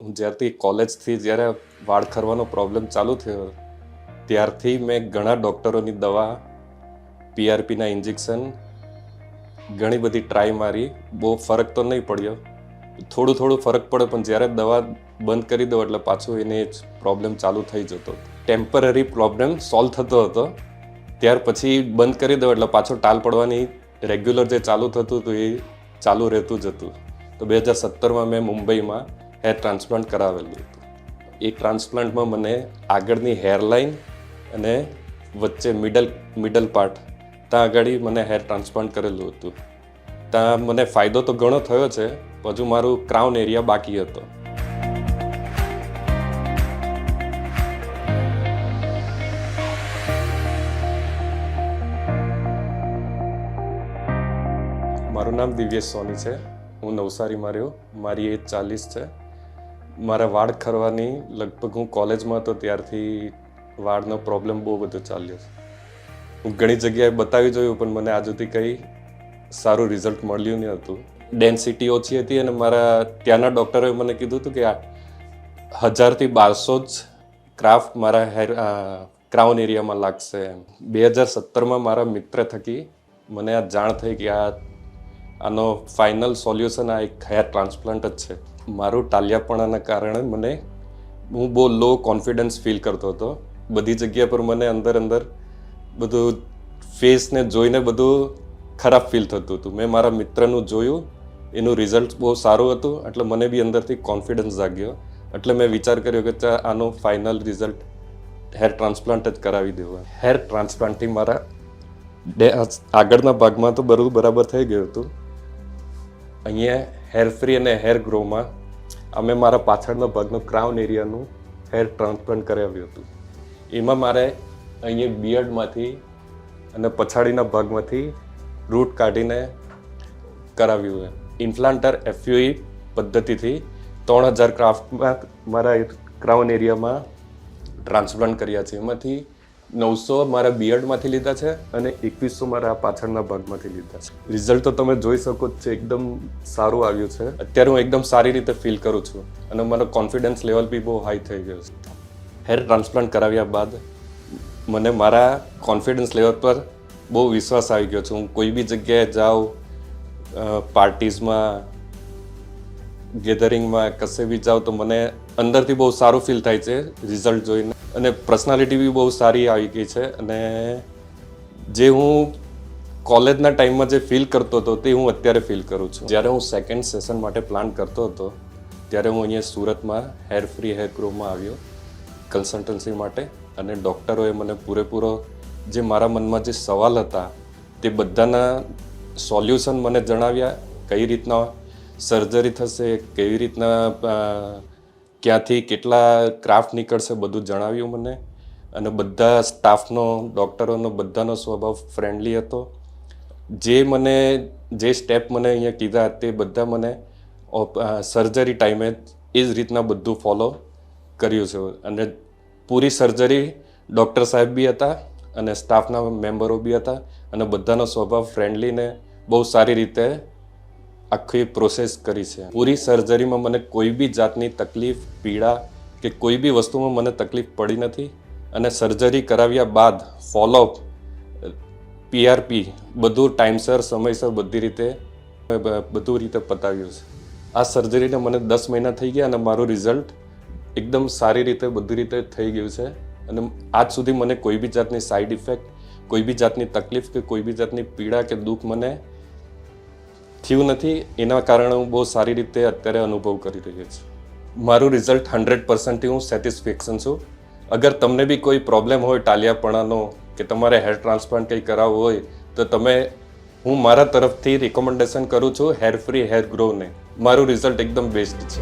હું જ્યારથી કોલેજથી જ્યારે વાળ ખરવાનો પ્રોબ્લેમ ચાલુ થયો ત્યારથી મેં ઘણા ડૉક્ટરોની દવા પીઆરપીના ઇન્જેક્શન ઘણી બધી ટ્રાય મારી. બહુ ફરક તો નહીં પડ્યો, થોડું ફરક પડે, પણ જ્યારે દવા બંધ કરી દો એટલે પાછું એને જ પ્રોબ્લેમ ચાલુ થઈ જતો. ટેમ્પરરી પ્રોબ્લેમ સોલ્વ થતો હતો, ત્યાર પછી બંધ કરી દો એટલે પાછો ટાલ પડવાની રેગ્યુલર જે ચાલુ થતું હતું એ ચાલુ રહેતું જ હતું. તો 2017માં મેં મુંબઈમાં હેર ટ્રાન્સપ્લાન્ટ કરાવેલું હતું. એ ટ્રાન્સપ્લાન્ટમાં મને આગળની હેરલાઇન અને વચ્ચે મિડલ પાર્ટ ત્યાં આગળ મને હેર ટ્રાન્સપ્લાન્ટ કરેલું હતું. ત્યાં મને ફાયદો તો ઘણો થયો છે, હજુ મારું ક્રાઉન એરિયા બાકી હતો. મારું નામ દિવ્યેશ સોની છે. હું નવસારીમાં રહ્યો. મારી એજ 40 છે. મારા વાળ ખરવાની લગભગ હું કોલેજમાં હતો ત્યારથી વાળનો પ્રોબ્લેમ બહુ બધો ચાલ્યો છે. હું ઘણી જગ્યાએ બતાવી જોયું, પણ મને આજ સુધી કંઈ સારું રિઝલ્ટ મળ્યું નહીં હતું. ડેન્સિટી ઓછી હતી અને મારા ત્યાંના ડૉક્ટરોએ મને કીધું હતું કે 1000 થી 1200 જ ક્રાફ્ટ મારા ક્રાઉન એરિયામાં લાગશે. 2017માં મારા મિત્ર થકી મને આ જાણ થઈ કે આનો ફાઇનલ સોલ્યુશન આ એક હેર ટ્રાન્સપ્લાન્ટ જ છે. મારું ટાલિયાપણાના કારણે હું બહુ લો કોન્ફિડન્સ ફીલ કરતો હતો. બધી જગ્યા પર મને અંદર બધું ફેસને જોઈને બધું ખરાબ ફીલ થતું હતું. મેં મારા મિત્રનું જોયું, એનું રિઝલ્ટ બહુ સારું હતું, એટલે મને બી અંદરથી કોન્ફિડન્સ જાગ્યો. એટલે મેં વિચાર કર્યો કે આનું ફાઇનલ રિઝલ્ટ હેર ટ્રાન્સપ્લાન્ટ જ કરાવી દેવું. હેર ટ્રાન્સપ્લાન્ટથી મારા આગળના ભાગમાં તો બધું બરાબર થઈ ગયું હતું. અહીંયા હેર ફ્રી અને હેર ગ્રોમાં અમે મારા પાછળના ભાગનો ક્રાઉન એરિયાનું હેર ટ્રાન્સપ્લાન્ટ કરાવ્યું હતું. એમાં મારે અહીંયા બિયર્ડમાંથી અને પછાડીના ભાગમાંથી રૂટ કાઢીને કરાવ્યું. ઇન્ફ્લાન્ટર FUE પદ્ધતિથી 3000 ક્રાફ્ટમાં મારા ક્રાઉન એરિયામાં ટ્રાન્સપ્લાન્ટ કર્યા છે. એમાંથી 900 મારા બિયર્ડમાંથી લીધા છે અને 2100 મારા પાછળના ભાગમાંથી લીધા છે. રિઝલ્ટ તો તમે જોઈ શકો જ છે, એકદમ સારું આવ્યું છે. અત્યારે હું એકદમ સારી રીતે ફીલ કરું છું અને મારો કોન્ફિડન્સ લેવલ બી બહુ હાઈ થઈ ગયો છે. હેર ટ્રાન્સપ્લાન્ટ કરાવ્યા બાદ મને મારા કોન્ફિડન્સ લેવલ પર બહુ વિશ્વાસ આવી ગયો છે. હું કોઈ બી જગ્યાએ જાઉં, પાર્ટીઝમાં, ગેધરિંગમાં, કશે બી જાઉં તો મને અંદરથી બહુ સારું ફીલ થાય છે રિઝલ્ટ જોઈને. અને પર્સનાલિટી બી બહુ સારી આવી ગઈ છે. અને જે હું કોલેજના ટાઈમમાં જે ફીલ કરતો હતો તે હું અત્યારે ફીલ કરું છું. જ્યારે હું સેકન્ડ સેશન માટે પ્લાન કરતો હતો ત્યારે હું અહીંયા સુરતમાં હેર ફ્રી હેર ગ્રોમાં આવ્યો કન્સલ્ટન્સી માટે. અને ડૉક્ટરોએ મને પૂરેપૂરો જે મારા મનમાં જે સવાલ હતા તે બધાના સોલ્યુશન મને જણાવ્યા. કઈ રીતના સર્જરી થશે, કેવી રીતના ક્યાંથી કેટલા ક્રાફ્ટ નીકળશે બધું જણાવ્યું મને. અને બધા સ્ટાફનો, ડૉક્ટરોનો બધાનો સ્વભાવ ફ્રેન્ડલી હતો. જે સ્ટેપ મને અહીંયા કીધા તે બધા મને સર્જરી ટાઈમે એ જ રીતના બધું ફોલો કર્યું છે. અને પૂરી સર્જરી ડૉક્ટર સાહેબ બી હતા અને સ્ટાફના મેમ્બરો બી હતા અને બધાનો સ્વભાવ ફ્રેન્ડલીને બહુ સારી રીતે આખી પ્રોસેસ કરી છે. પૂરી સર્જરીમાં મને કોઈ બી જાતની તકલીફ, પીડા કે કોઈ બી વસ્તુમાં મને તકલીફ પડી નથી. અને સર્જરી કરાવ્યા બાદ ફોલોઅપ, PRP બધું ટાઈમસર, સમયસર બધું રીતે પતાવ્યું છે. આ સર્જરીને મને 10 મહિના થઈ ગયા અને મારું રિઝલ્ટ એકદમ સારી રીતે બધી રીતે થઈ ગયું છે. અને આજ સુધી મને કોઈ બી જાતની સાઈડ ઇફેક્ટ, કોઈ બી જાતની તકલીફ કે કોઈ બી જાતની પીડા કે દુઃખ મને થયું નથી. એના કારણે હું બહુ સારી રીતે અત્યારે અનુભવ કરી રહ્યો છું. મારું રિઝલ્ટ 100% હું સેટિસ્ફેક્શન છું. અગર તમને બી કોઈ પ્રોબ્લેમ હોય ટાલિયાપણાનો કે તમારે હેર ટ્રાન્સપ્લાન્ટ કંઈ કરાવવું હોય તો હું મારા તરફથી રિકમેન્ડેશન કરું છું હેર ફ્રી હેર ગ્રોને. મારું રિઝલ્ટ એકદમ બેસ્ટ છે.